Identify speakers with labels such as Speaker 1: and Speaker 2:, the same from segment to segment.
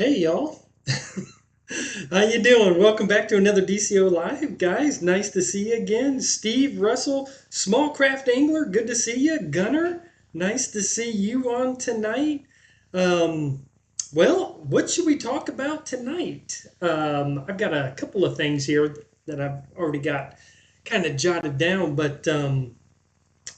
Speaker 1: Hey y'all. How you doing? Welcome back to another DCO Live, guys. Nice to see you again. Steve, Russell, Small Craft Angler, good to see you. Gunner, nice to see you on tonight. Um, what should we talk about tonight? I've got a couple of things here that I've already got kind of jotted down, but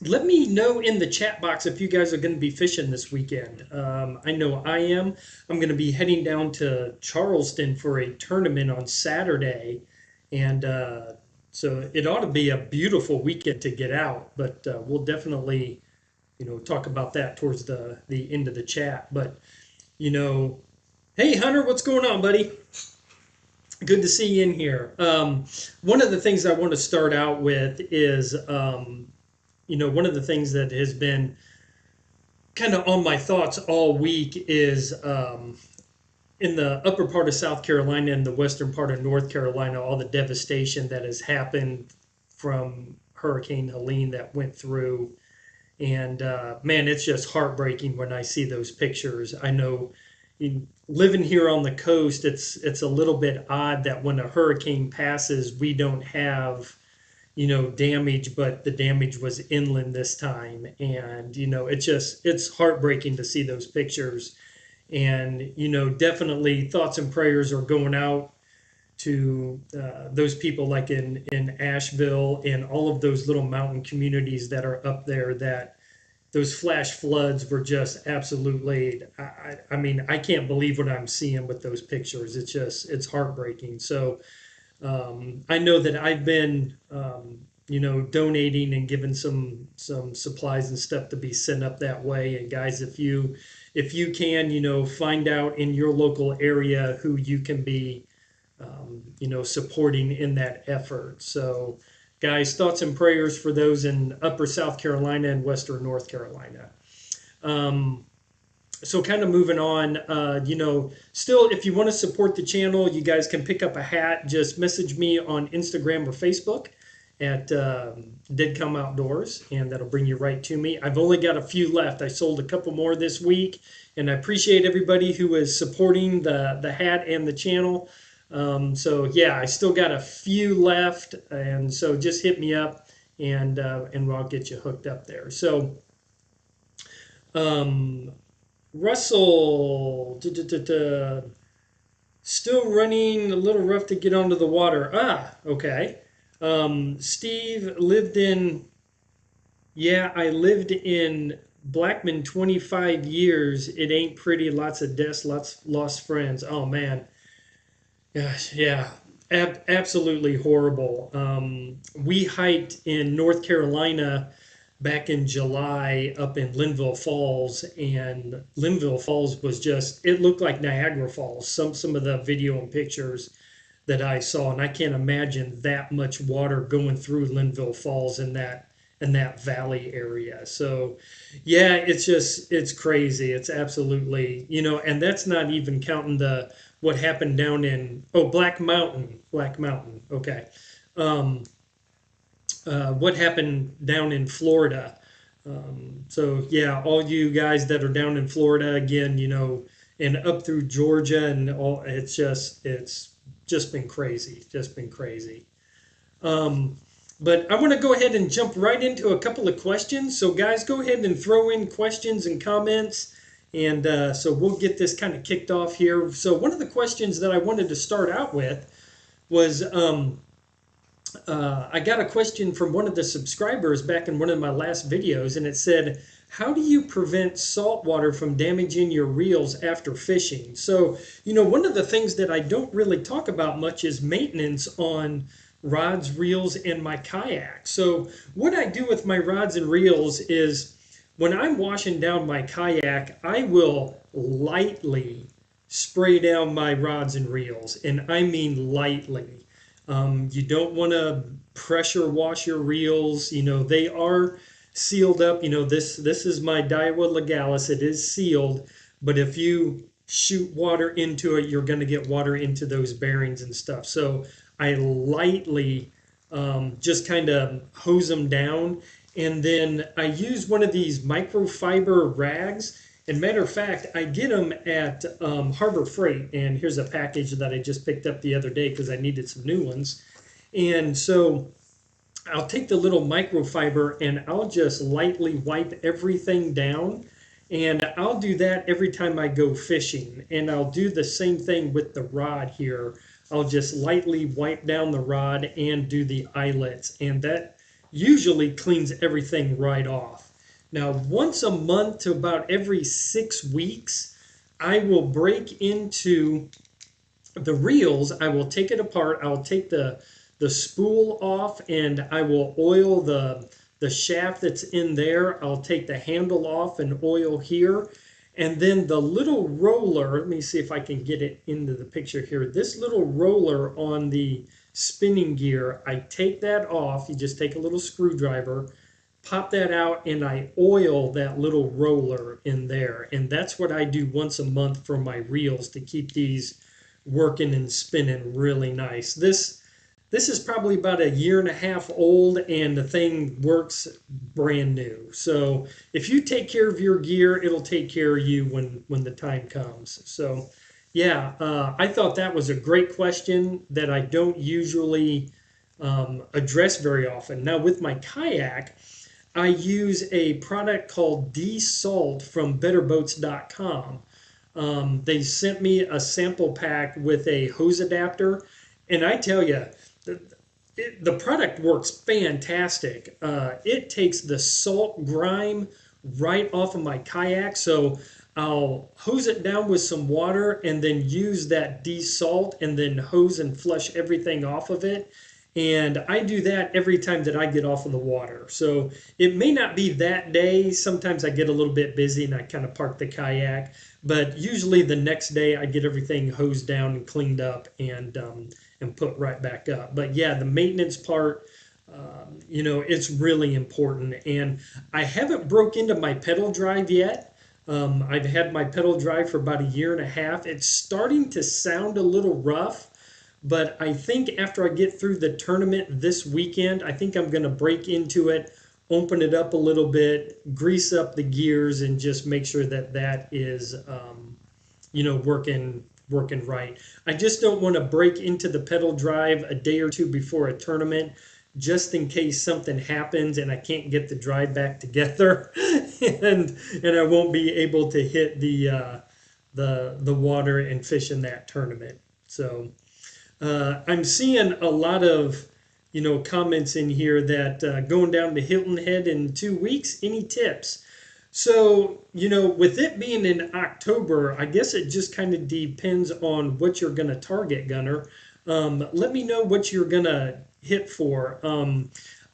Speaker 1: let me know in the chat box if you guys are going to be fishing this weekend. I know I am. I'm going to be heading down to Charleston for a tournament on Saturday, and so it ought to be a beautiful weekend to get out. But we'll definitely, talk about that towards the end of the chat. But you know, hey Hunter, what's going on, buddy? Good to see you in here. One of the things I want to start out with is one of the things that has been kind of on my thoughts all week is in the upper part of South Carolina and the western part of North Carolina, all the devastation that has happened from Hurricane Helene that went through. And man, it's just heartbreaking when I see those pictures. I know living here on the coast, it's a little bit odd that when a hurricane passes, we don't have damage, but the damage was inland this time. And, it's heartbreaking to see those pictures. And, definitely thoughts and prayers are going out to those people like in Asheville and all of those little mountain communities that are up there that those flash floods were just absolutely, I mean, I can't believe what I'm seeing with those pictures. It's heartbreaking. So, I know that I've been, donating and giving some supplies and stuff to be sent up that way. And guys, if you can, find out in your local area who you can be, supporting in that effort. So, guys, thoughts and prayers for those in Upper South Carolina and Western North Carolina. Um, so kind of moving on, still, if you want to support the channel, you guys can pick up a hat. Just message me on Instagram or Facebook at Did Come Outdoors, and that'll bring you right to me. I've only got a few left. I sold a couple more this week, and I appreciate everybody who is supporting the hat and the channel. So yeah, I still got a few left, and so just hit me up, and I'll get you hooked up there. So. Um, Russell, still running a little rough to get onto the water. Ah, okay. Steve lived in, yeah, I lived in Blackman 25 years. It ain't pretty. Lots of deaths, lots lost friends. Oh man, gosh, yeah, absolutely horrible. We hiked in North Carolina back in July up in Linville Falls, and Linville Falls was just, it looked like Niagara Falls. Some of the video and pictures that I saw, and I can't imagine that much water going through Linville Falls in that valley area. So yeah, it's crazy. It's absolutely, and that's not even counting the what happened down in, oh, Black Mountain. Okay. Um, what happened down in Florida. So yeah, all you guys that are down in Florida again, and up through Georgia and all, it's just been crazy, just been crazy. Um, but I want to go ahead and jump right into a couple of questions. So guys, go ahead and throw in questions and comments. And so we'll get this kind of kicked off here. So one of the questions that I wanted to start out with was, I got a question from one of the subscribers back in one of my last videos, and it said, how do you prevent saltwater from damaging your reels after fishing? So, one of the things that I don't really talk about much is maintenance on rods, reels, and my kayak. So, what I do with my rods and reels is when I'm washing down my kayak, I will lightly spray down my rods and reels, and I mean lightly. You don't want to pressure wash your reels. They are sealed up. This is my Daiwa Legalis. It is sealed, but if you shoot water into it, you're going to get water into those bearings and stuff. So I lightly just kind of hose them down, and then I use one of these microfiber rags, And matter of fact, I get them at Harbor Freight. And here's a package that I just picked up the other day because I needed some new ones. And so I'll take the little microfiber and I'll just lightly wipe everything down. And I'll do that every time I go fishing. And I'll do the same thing with the rod here. I'll just lightly wipe down the rod and do the eyelets. And that usually cleans everything right off. Now, once a month to about every 6 weeks, I will break into the reels. I will take it apart. I'll take the spool off and I will oil the shaft that's in there. I'll take the handle off and oil here. And then the little roller, let me see if I can get it into the picture here. This little roller on the spinning gear, I take that off. You just take a little screwdriver, pop that out, and I oil that little roller in there. And that's what I do once a month for my reels to keep these working and spinning really nice. This is probably about a year and a half old and the thing works brand new. So if you take care of your gear, it'll take care of you when the time comes. So yeah, I thought that was a great question that I don't usually address very often. Now with my kayak, I use a product called D-Salt from betterboats.com. They sent me a sample pack with a hose adapter, and I tell you, the product works fantastic. It takes the salt grime right off of my kayak, so I'll hose it down with some water and then use that de-salt and then hose and flush everything off of it. And I do that every time that I get off of the water. So it may not be that day. Sometimes I get a little bit busy and I kind of park the kayak. But usually the next day I get everything hosed down and cleaned up and put right back up. But yeah, the maintenance part, it's really important. And I haven't broke into my pedal drive yet. I've had my pedal drive for about a year and a half. It's starting to sound a little rough. But I think after I get through the tournament this weekend, I think I'm going to break into it, open it up a little bit, grease up the gears, and just make sure that that is, working right. I just don't want to break into the pedal drive a day or two before a tournament, just in case something happens and I can't get the drive back together, and I won't be able to hit the water and fish in that tournament. So. I'm seeing a lot of, comments in here that going down to Hilton Head in 2 weeks, any tips? So, with it being in October, I guess it just kind of depends on what you're going to target, Gunner. Let me know what you're going to hit for.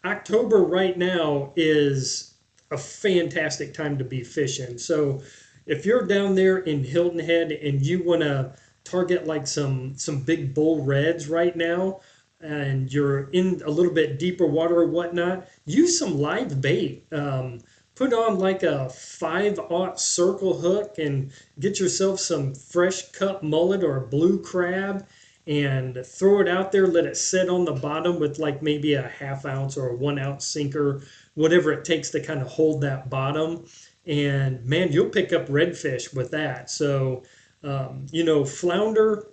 Speaker 1: October right now is a fantastic time to be fishing. So if you're down there in Hilton Head and you want to target like some big bull reds right now and you're in a little bit deeper water or whatnot, use some live bait. Put on like a 5/0 circle hook and get yourself some fresh cut mullet or a blue crab and throw it out there. Let it sit on the bottom with like maybe a 1/2 ounce or a 1 ounce sinker, whatever it takes to kind of hold that bottom. And man, you'll pick up redfish with that. So flounder,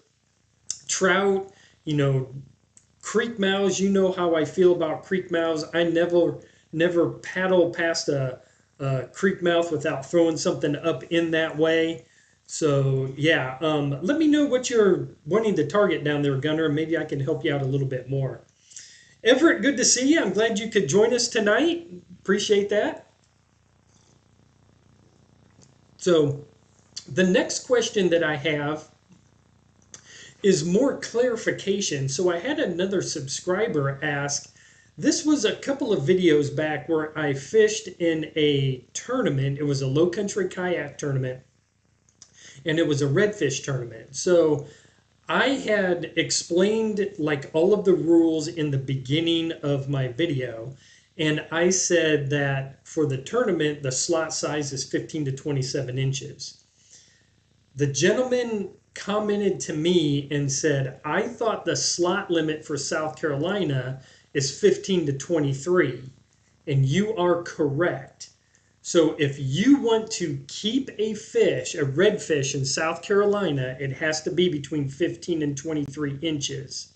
Speaker 1: trout, creek mouths. You know how I feel about creek mouths. I never paddle past a creek mouth without throwing something up in that way. So yeah, let me know what you're wanting to target down there, Gunner. Maybe I can help you out a little bit more. Everett, good to see you. I'm glad you could join us tonight. Appreciate that. So the next question that I have is more clarification. So I had another subscriber ask, this was a couple of videos back where I fished in a tournament. It was a low country kayak tournament and it was a redfish tournament. So I had explained like all of the rules in the beginning of my video. And I said that for the tournament, the slot size is 15 to 27 inches. The gentleman commented to me and said, I thought the slot limit for South Carolina is 15 to 23. And you are correct. So if you want to keep a fish, a redfish in South Carolina, it has to be between 15 and 23 inches.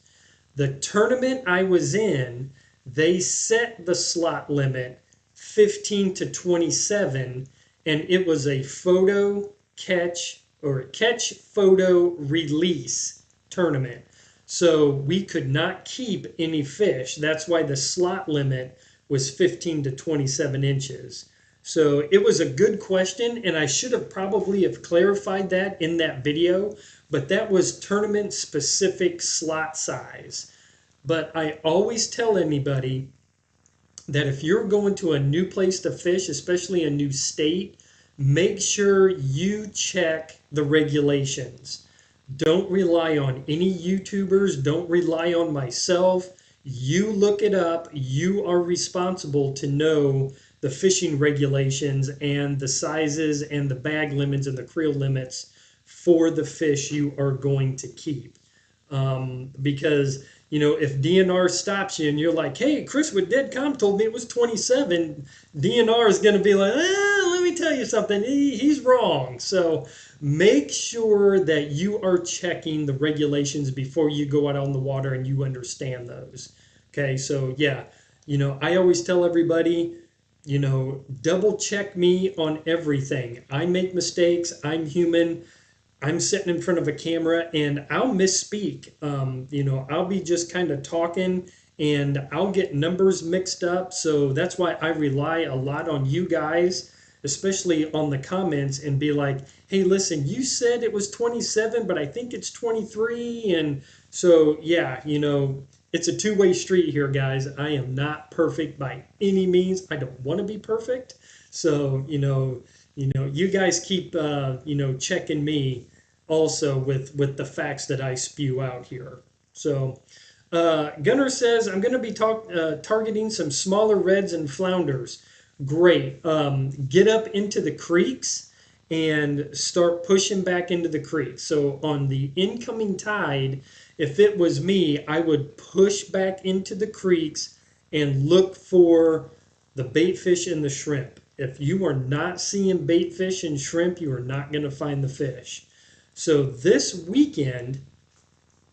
Speaker 1: The tournament I was in, they set the slot limit 15 to 27, and it was a photo catch or catch photo release tournament. So we could not keep any fish. That's why the slot limit was 15 to 27 inches. So it was a good question, and I should have probably have clarified that in that video, but that was tournament specific slot size. But I always tell anybody that if you're going to a new place to fish, especially a new state, make sure you check the regulations. Don't rely on any YouTubers, don't rely on myself. You look it up. You are responsible to know the fishing regulations and the sizes and the bag limits and the creel limits for the fish you are going to keep. Because if DNR stops you and you're like, hey, Chris with Deadcom told me it was 27, DNR is going to be like, let me tell you something, he's wrong. So make sure that you are checking the regulations before you go out on the water and you understand those. Okay, so yeah, I always tell everybody, double check me on everything. I make mistakes, I'm human. I'm sitting in front of a camera and I'll misspeak. I'll be just kind of talking and I'll get numbers mixed up. So that's why I rely a lot on you guys, especially on the comments, and be like, hey, listen, you said it was 27, but I think it's 23. And so, yeah, it's a two-way street here, guys. I am not perfect by any means. I don't want to be perfect. So, you guys keep, checking me also with the facts that I spew out here. So Gunnar says, I'm going to be targeting some smaller reds and flounders. Great. Get up into the creeks and start pushing back into the creeks. So on the incoming tide, if it was me, I would push back into the creeks and look for the bait fish and the shrimp. If you are not seeing bait fish and shrimp, you are not going to find the fish. So this weekend,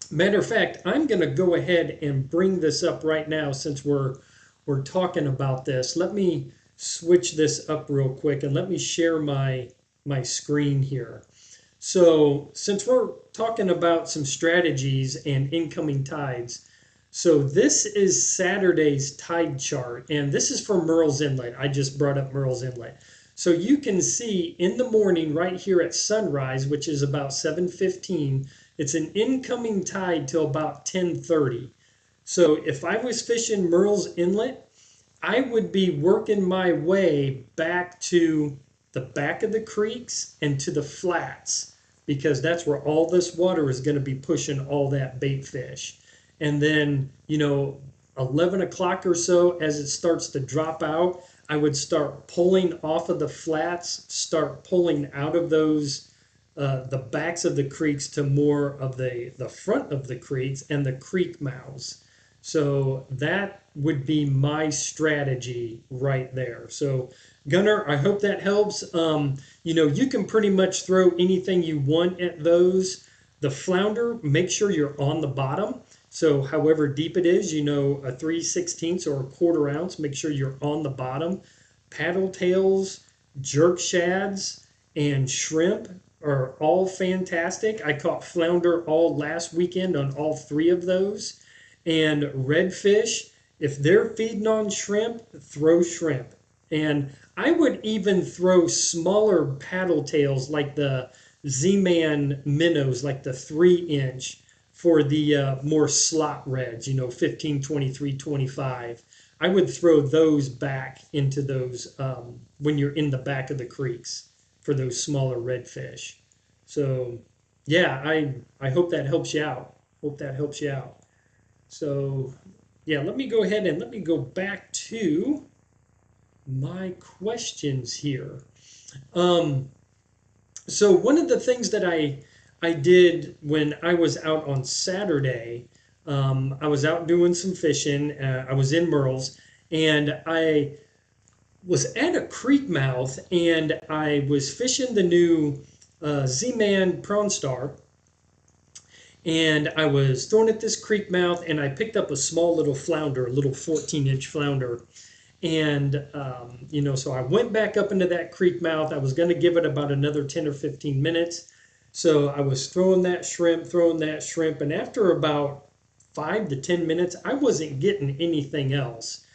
Speaker 1: matter of fact, I'm going to go ahead and bring this up right now since we're talking about this. Let me switch this up real quick and let me share my screen here. So since we're talking about some strategies and incoming tides, so this is Saturday's tide chart, and this is for Merle's Inlet. I just brought up Merle's Inlet. So you can see in the morning right here at sunrise, which is about 7:15, it's an incoming tide till about 10:30. So if I was fishing Merle's Inlet, I would be working my way back to the back of the creeks and to the flats, because that's where all this water is going to be pushing all that bait fish. And then, 11 o'clock or so, as it starts to drop out, I would start pulling off of the flats, start pulling out of those, the backs of the creeks to more of the front of the creeks and the creek mouths. So that would be my strategy right there. So Gunnar, I hope that helps. You can pretty much throw anything you want at those. The flounder, make sure you're on the bottom. So however deep it is, a 3/16 or a 1/4 ounce, make sure you're on the bottom. Paddle tails, jerk shads, and shrimp are all fantastic. I caught flounder all last weekend on all 3 of those. And redfish, if they're feeding on shrimp, throw shrimp. And I would even throw smaller paddle tails like the Z-Man minnows, like the 3-inch, for the more slot reds, 15, 23, 25. I would throw those back into those when you're in the back of the creeks for those smaller redfish. So yeah, I hope that helps you out. Hope that helps you out. So yeah, let me go ahead and let me go back to my questions here. So one of the things that I did when I was out on Saturday, I was out doing some fishing. I was in Merle's, and I was at a creek mouth, and I was fishing the new Z-Man Prawn Star, and I was throwing at this creek mouth, and I picked up a small little flounder, a little 14-inch flounder. And, so I went back up into that creek mouth. I was going to give it about another 10 or 15 minutes. So I was throwing that shrimp. And after about 5 to 10 minutes, I wasn't getting anything else.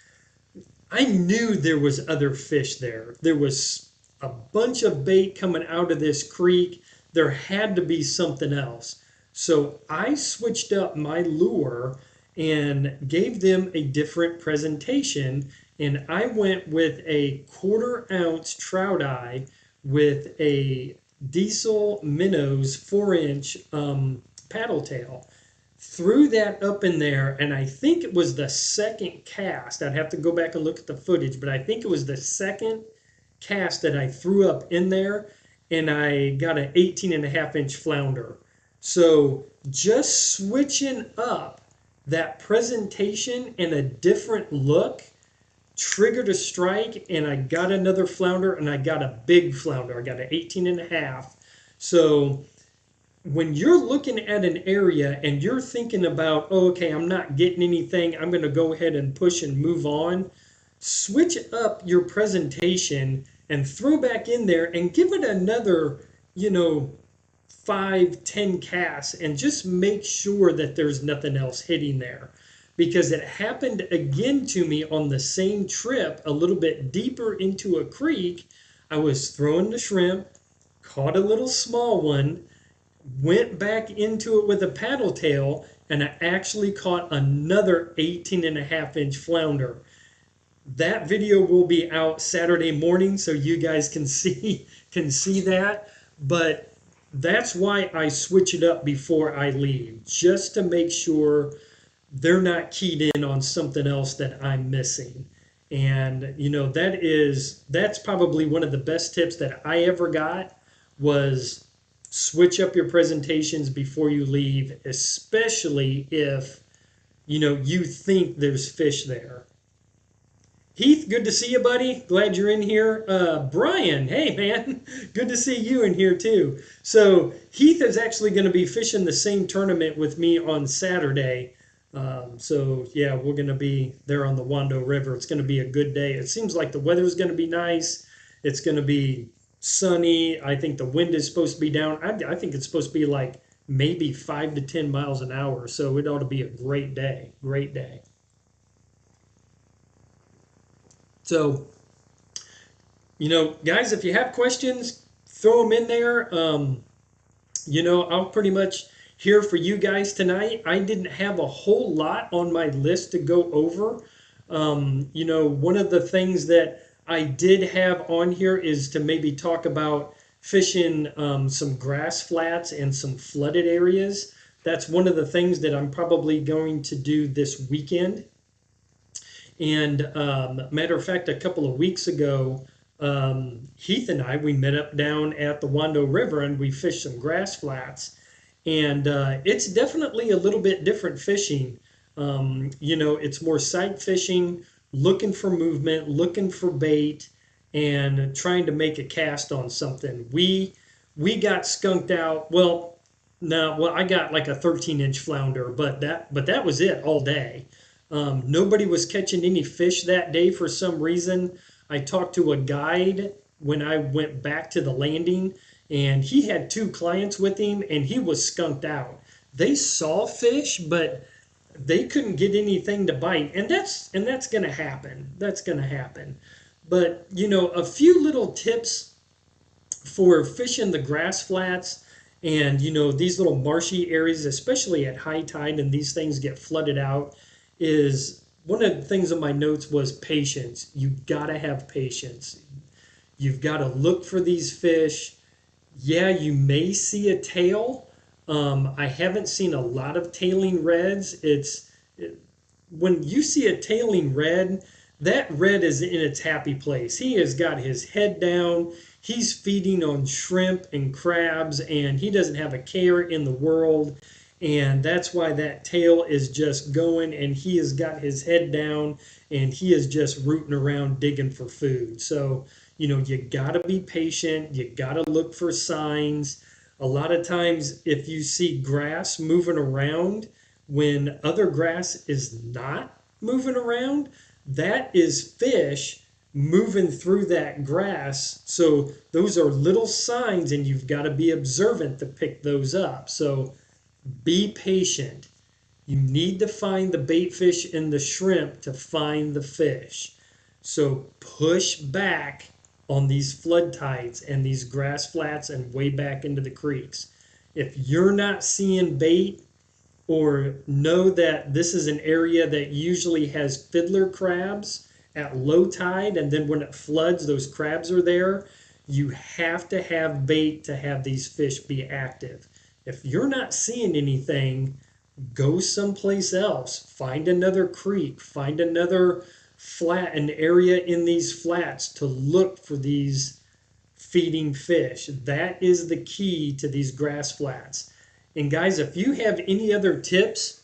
Speaker 1: I knew there was other fish there. There was a bunch of bait coming out of this creek. There had to be something else. So I switched up my lure and gave them a different presentation. And I went with a 1/4 ounce trout eye with a diesel minnows 4-inch paddle tail. Threw that up in there, and I think it was the second cast. I'd have to go back and look at the footage, but I think it was the second cast that I threw up in there, and I got an 18.5-inch flounder. So just switching up that presentation and a different look triggered a strike, and I got another flounder, and I got a big flounder. I got an 18.5. So when you're looking at an area and you're thinking about, oh, okay, I'm not getting anything, I'm going to go ahead and push and move on, switch up your presentation and throw back in there and give it another, 5-10 casts, and just make sure that there's nothing else hitting there. Because it happened again to me on the same trip, a little bit deeper into a creek. I was throwing the shrimp, caught a little small one, went back into it with a paddle tail, and I actually caught another 18.5-inch flounder. That video will be out Saturday morning, so you guys can see that. But that's why I switch it up before I leave, just to make sure they're not keyed in on something else that I'm missing. And that's probably one of the best tips that I ever got, was switch up your presentations before you leave, especially if you think there's fish there. Heath, good to see you, buddy. Glad you're in here. Brian, hey man, good to see you in here too. So Heath is actually going to be fishing the same tournament with me on Saturday. So yeah, we're going to be there on the Wando River. It's going to be a good day. It seems like the weather's going to be nice. It's going to be sunny. I think the wind is supposed to be down. I think it's supposed to be like maybe 5 to 10 miles an hour. So it ought to be a great day. Great day. So, guys, if you have questions, throw them in there. I'll pretty much here for you guys tonight. I didn't have a whole lot on my list to go over. One of the things that I did have on here is to maybe talk about fishing some grass flats and some flooded areas. That's one of the things that I'm probably going to do this weekend. And matter of fact, a couple of weeks ago, Heath and we met up down at the Wando River, and we fished some grass flats. And it's definitely a little bit different fishing. It's more sight fishing, looking for movement, looking for bait, and trying to make a cast on something. We got skunked out. I got like a 13-inch flounder, but that was it all day. Nobody was catching any fish that day for some reason. I talked to a guide when I went back to the landing, and he had 2 clients with him, and he was skunked out. They saw fish, but they couldn't get anything to bite, and that's going to happen. That's going to happen. But a few little tips for fishing the grass flats and these little marshy areas, especially at high tide, and these things get flooded out, is one of the things on my notes was patience. You gotta have patience. You've got to look for these fish. Yeah, you may see a tail. I haven't seen a lot of tailing reds. When you see a tailing red, that red is in its happy place. He has got his head down. He's feeding on shrimp and crabs, and he doesn't have a care in the world. And that's why that tail is just going, and he has got his head down, and he is just rooting around digging for food. So, you got to be patient. You got to look for signs. A lot of times, if you see grass moving around when other grass is not moving around, that is fish moving through that grass. So those are little signs, and you've got to be observant to pick those up. So be patient. You need to find the bait fish and the shrimp to find the fish. So push back on these flood tides and these grass flats and way back into the creeks. If you're not seeing bait, or know that this is an area that usually has fiddler crabs at low tide, and then when it floods, those crabs are there, you have to have bait to have these fish be active. If you're not seeing anything, go someplace else. Find another creek, find another flat, an area in these flats to look for these feeding fish. That is the key to these grass flats. And guys, if you have any other tips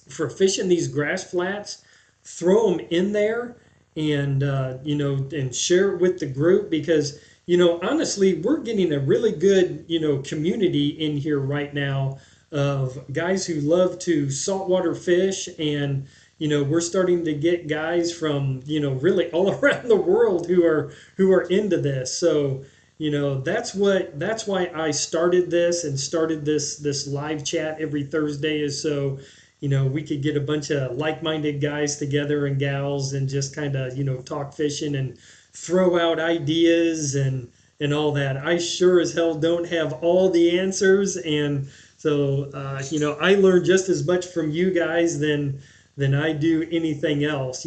Speaker 1: for fishing these grass flats, throw them in there, and and share it with the group, because honestly, we're getting a really good community in here right now of guys who love to saltwater fish. And we're starting to get guys from really all around the world who are into this. So that's why I started this, and started this live chat every Thursday, is so we could get a bunch of like-minded guys together and gals, and just kind of talk fishing and throw out ideas and all that. I sure as hell don't have all the answers, and so I learn just as much from you guys than I do anything else.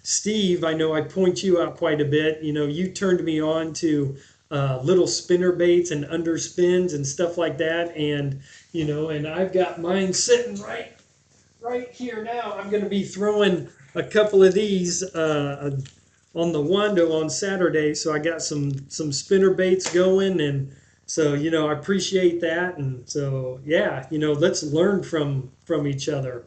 Speaker 1: Steve, I know I point you out quite a bit. You turned me on to little spinner baits and underspins and stuff like that, and and I've got mine sitting right here now. I'm going to be throwing a couple of these on the Wando on Saturday, so I got some spinner baits going, and so I appreciate that. And so yeah, let's learn from each other.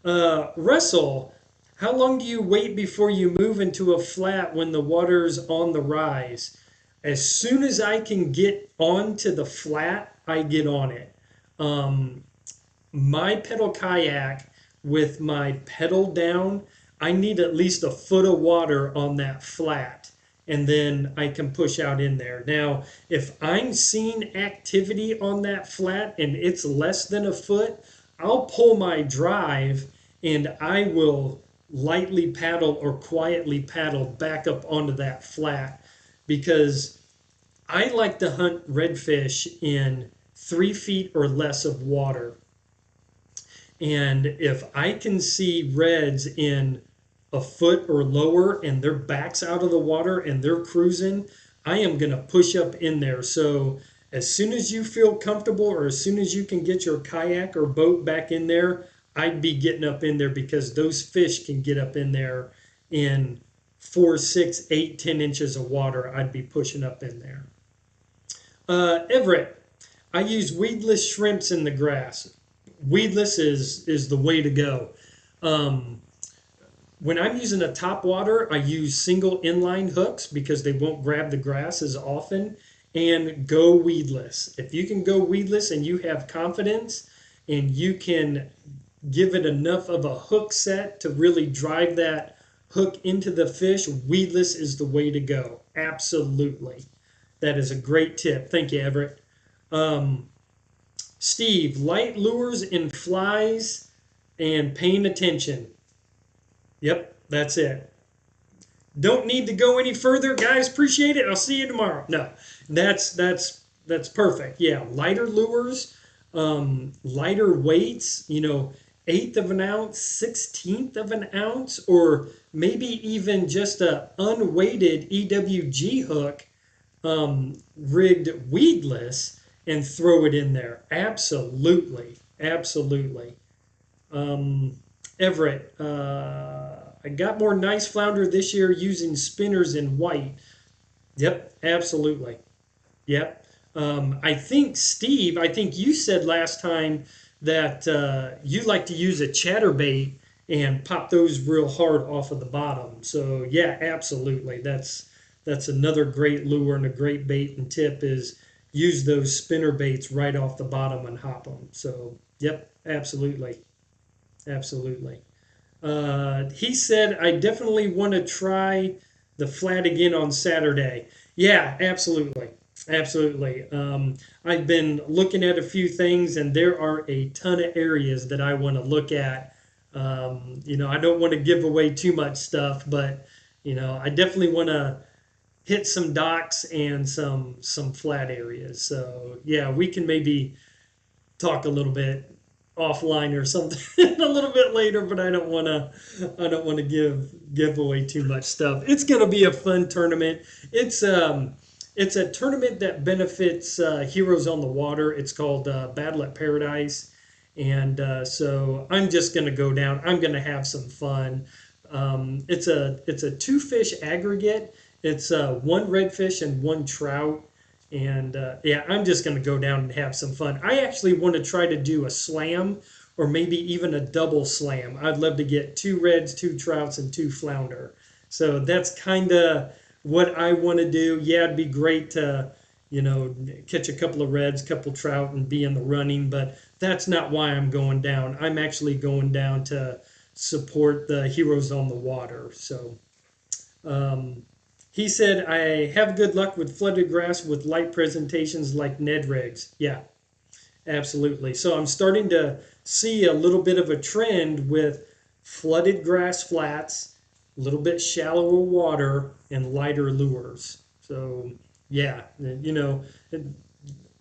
Speaker 1: Russell, how long do you wait before you move into a flat when the water's on the rise? As soon as I can get onto the flat, I get on it. Um, my pedal kayak, with my pedal down, I need at least a foot of water on that flat, and then I can push out in there. Now, if I'm seeing activity on that flat and it's less than a foot, I'll pull my drive and I will lightly paddle or quietly paddle back up onto that flat, because I like to hunt redfish in 3 feet or less of water. And if I can see reds in a foot or lower and their backs out of the water and they're cruising, I am going to push up in there. So as soon as you feel comfortable, or as soon as you can get your kayak or boat back in there, I'd be getting up in there, because those fish can get up in there in 4, 6, 8, 10 inches of water. I'd be pushing up in there. Everett, I use weedless shrimps in the grass. Weedless is the way to go. When I'm using a top water, I use single inline hooks, because they won't grab the grass as often, and go weedless. If you can go weedless and you have confidence and you can give it enough of a hook set to really drive that hook into the fish, weedless is the way to go. Absolutely. That is a great tip. Thank you, Everett. Steve, light lures and flies and paying attention. Yep, that's it. Don't need to go any further, guys. Appreciate it. I'll see you tomorrow. No, that's perfect. Yeah, lighter lures, lighter weights. 1/8 of an ounce, 1/16 of an ounce, or maybe even just a unweighted EWG hook, rigged weedless, and throw it in there. Absolutely, absolutely. Everett, I got more nice flounder this year using spinners in white. Yep, absolutely. Yep. I think, Steve, I think you said last time that you like to use a chatterbait and pop those real hard off of the bottom. So yeah, absolutely. That's another great lure and a great bait and tip is use those spinner baits right off the bottom and hop them. So yep, absolutely, absolutely. He said, I definitely want to try the flat again on Saturday. Yeah, absolutely. Absolutely. I've been looking at a few things, and there are a ton of areas that I want to look at. I don't want to give away too much stuff, but I definitely want to hit some docks and some flat areas. So yeah, we can maybe talk a little bit offline or something a little bit later, but I don't want to give away too much stuff. It's going to be a fun tournament. It's a tournament that benefits Heroes on the Water. It's called Battle at Paradise. And so I'm just going to go down. I'm going to have some fun. It's a two fish aggregate. It's one redfish and one trout. And yeah, I'm just going to go down and have some fun. I actually want to try to do a slam or maybe even a double slam. I'd love to get two reds, two trouts, and two flounder. So that's kind of what I want to do. Yeah, it'd be great to, catch a couple of reds, couple trout, and be in the running, but that's not why I'm going down. I'm actually going down to support the Heroes on the Water. So um, he said, I have good luck with flooded grass with light presentations like Ned rigs. Yeah, absolutely. So I'm starting to see a little bit of a trend with flooded grass flats, a little bit shallower water, and lighter lures. So yeah,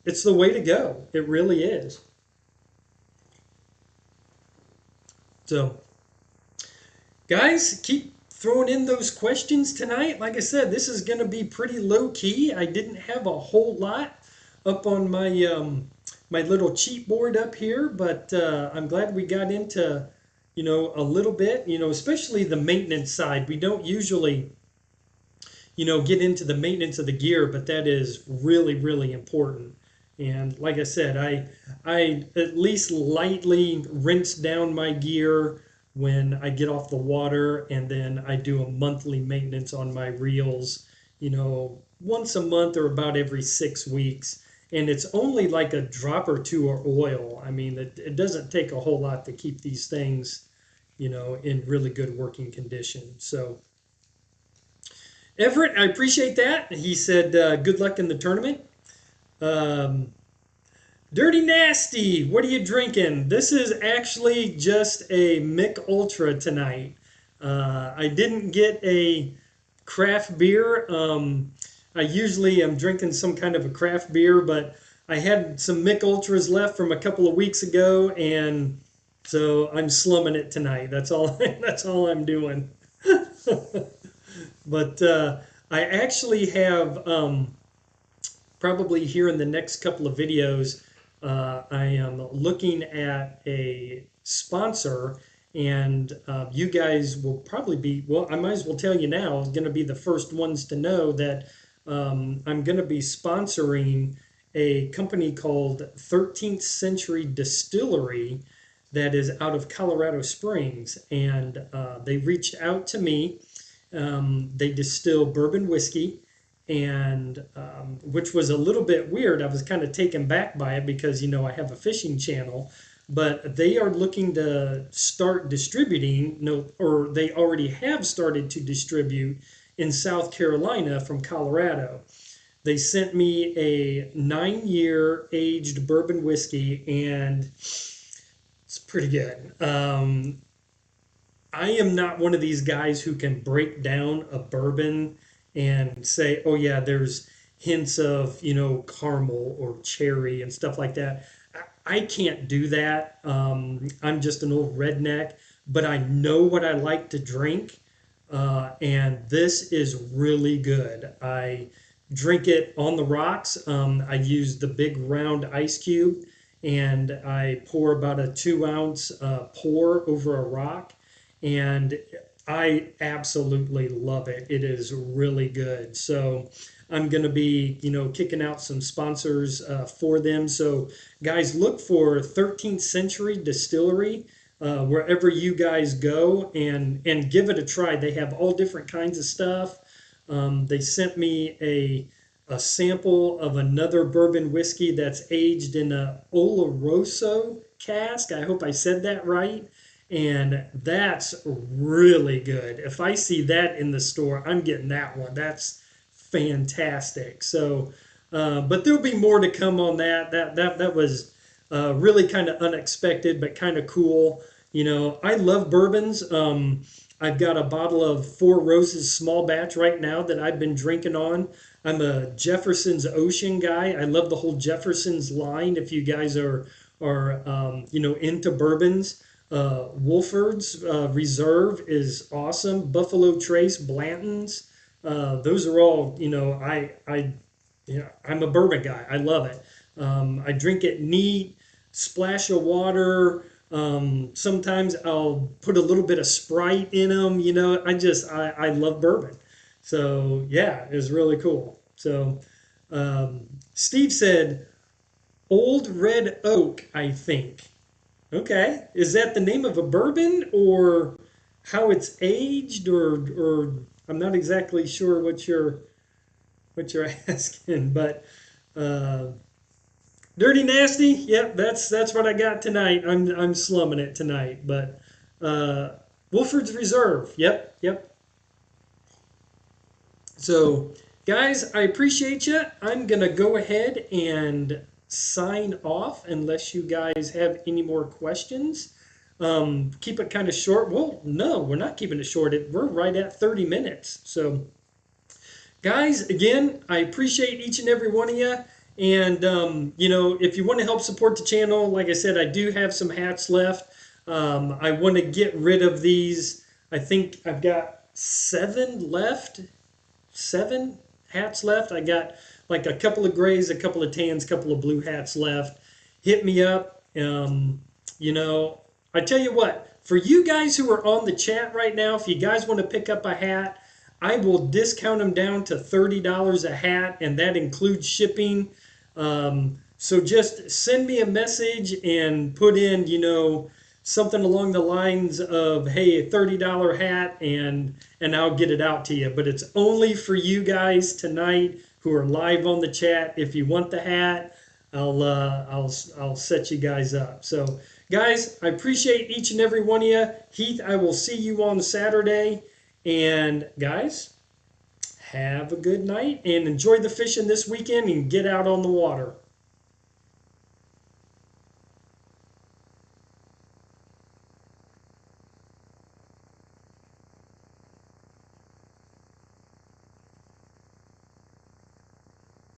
Speaker 1: it's the way to go. It really is. So guys, keep throwing in those questions tonight. Like I said, this is going to be pretty low key. I didn't have a whole lot up on my little cheat board up here, but I'm glad we got into a little bit. Especially the maintenance side. We don't usually get into the maintenance of the gear, but that is really really important. And like I said, I at least lightly rinse down my gear when I get off the water, and then I do a monthly maintenance on my reels, once a month or about every 6 weeks. And it's only like a drop or two of oil. I mean, it doesn't take a whole lot to keep these things, in really good working condition. So, Everett, I appreciate that. He said, good luck in the tournament. Um, Dirty Nasty, what are you drinking? This is actually just a Mick Ultra tonight. I didn't get a craft beer. I usually am drinking some kind of a craft beer, but I had some Mick Ultras left from a couple of weeks ago, and so I'm slumming it tonight. That's all. That's all I'm doing. But I actually have probably here in the next couple of videos, I am looking at a sponsor, and you guys will probably be, well, I might as well tell you now, going to be the first ones to know that I'm going to be sponsoring a company called 13th Century Distillery that is out of Colorado Springs. And they reached out to me. They distill bourbon whiskey, and which was a little bit weird. I was kind of taken back by it because I have a fishing channel, but they are looking to start distributing, no, or they already have started to distribute in South Carolina from Colorado. They sent me a 9-year aged bourbon whiskey, and it's pretty good. I am not one of these guys who can break down a bourbon and say, oh, yeah, there's hints of, caramel or cherry and stuff like that. I can't do that. I'm just an old redneck, but I know what I like to drink. And this is really good. I drink it on the rocks. I use the big round ice cube, and I pour about a 2-ounce pour over a rock. And I absolutely love it. It is really good. So I'm going to be, kicking out some sponsors for them. So guys, look for 13th Century Distillery wherever you guys go, and give it a try. They have all different kinds of stuff. They sent me a sample of another bourbon whiskey that's aged in a Oloroso cask. I hope I said that right. And that's really good. If I see that in the store, I'm getting that one. That's fantastic. So, but there'll be more to come on that. That was really kind of unexpected, but kind of cool. I love bourbons. I've got a bottle of Four Roses small batch right now that I've been drinking on. I'm a Jefferson's Ocean guy. I love the whole Jefferson's line. If you guys are into bourbons, Wolford's Reserve is awesome. Buffalo Trace, Blanton's. Those are all, I'm a bourbon guy. I love it. I drink it neat, splash of water. Sometimes I'll put a little bit of Sprite in them. I love bourbon. So yeah, it's really cool. So Steve said, Old Red Oak, I think. Okay. Is that the name of a bourbon or how it's aged, or I'm not exactly sure what you're asking, but uh, Dirty Nasty, yep, that's what I got tonight. I'm slumming it tonight, but uh, Wolford's Reserve, yep. So, guys, I appreciate you. I'm gonna go ahead and sign off unless you guys have any more questions. Keep it kind of short. Well, no, we're not keeping it short. We're right at 30 minutes. So, guys, again, I appreciate each and every one of you. And, if you want to help support the channel, like I said, I do have some hats left. I want to get rid of these. I think I've got 7 hats left. I got like a couple of grays, a couple of tans, a couple of blue hats left. Hit me up. You know, I tell you what, for you guys who are on the chat right now, if you guys want to pick up a hat, I will discount them down to $30 a hat, and that includes shipping. So just send me a message and put in, something along the lines of, hey, a $30 hat, and I'll get it out to you. But it's only for you guys tonight who are live on the chat. If you want the hat, I'll set you guys up. So guys, I appreciate each and every one of you. Heath, I will see you on Saturday. And guys, have a good night and enjoy the fishing this weekend and get out on the water.